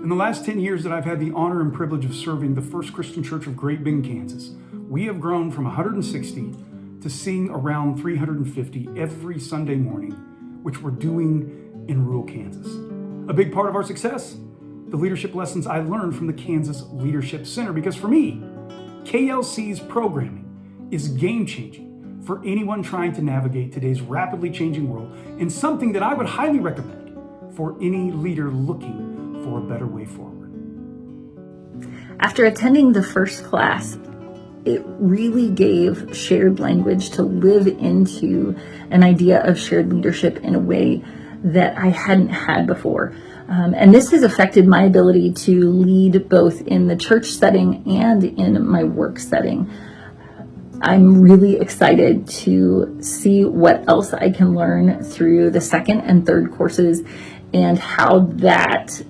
In the last 10 years that I've had the honor and privilege of serving the First Christian Church of Great Bend, Kansas, we have grown from 160 to seeing around 350 every Sunday morning, which we're doing in rural Kansas. A big part of our success, the leadership lessons I learned from the Kansas Leadership Center, because for me, KLC's programming is game-changing for anyone trying to navigate today's rapidly changing world, and something that I would highly recommend for any leader looking for a better way forward. After attending the first class, it really gave shared language to live into an idea of shared leadership in a way that I hadn't had before. And this has affected my ability to lead both in the church setting and in my work setting. I'm really excited to see what else I can learn through the second and third courses and how that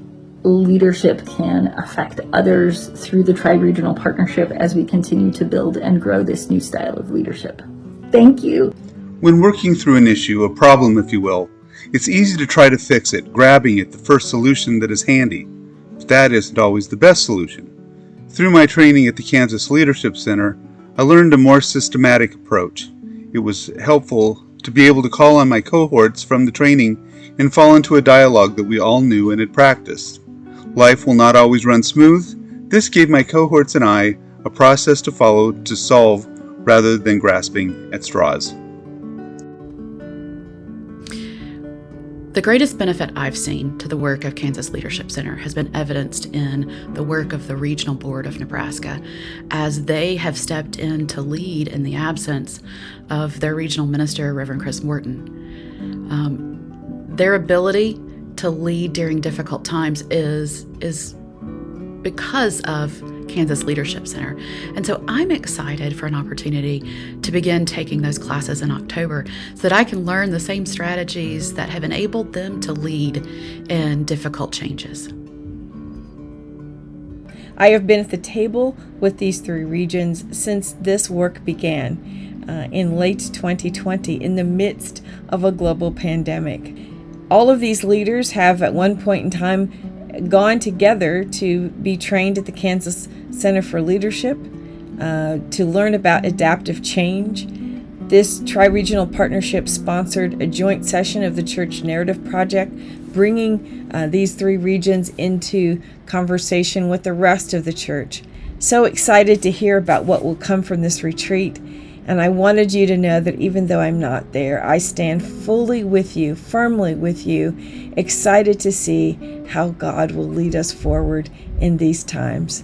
leadership can affect others through the Tri-Regional Partnership as we continue to build and grow this new style of leadership. Thank you. When working through an issue, a problem if you will, it's easy to try to fix it, grabbing at the first solution that is handy. But that isn't always the best solution. Through my training at the Kansas Leadership Center, I learned a more systematic approach. It was helpful to be able to call on my cohorts from the training and fall into a dialogue that we all knew and had practiced. Life will not always run smooth. This gave my cohorts and I a process to follow to solve rather than grasping at straws. The greatest benefit I've seen to the work of Kansas Leadership Center has been evidenced in the work of the Regional Board of Nebraska, as they have stepped in to lead in the absence of their regional minister, Reverend Chris Morton. Their ability to lead during difficult times is because of Kansas Leadership Center. And so I'm excited for an opportunity to begin taking those classes in October so that I can learn the same strategies that have enabled them to lead in difficult changes. I have been at the table with these three regions since this work began in late 2020 in the midst of a global pandemic. All of these leaders have at one point in time gone together to be trained at the Kansas Center for Leadership to learn about adaptive change. This tri-regional partnership sponsored a joint session of the Church Narrative Project, bringing these three regions into conversation with the rest of the church. So excited to hear about what will come from this retreat. And I wanted you to know that even though I'm not there, I stand fully with you, firmly with you, excited to see how God will lead us forward in these times.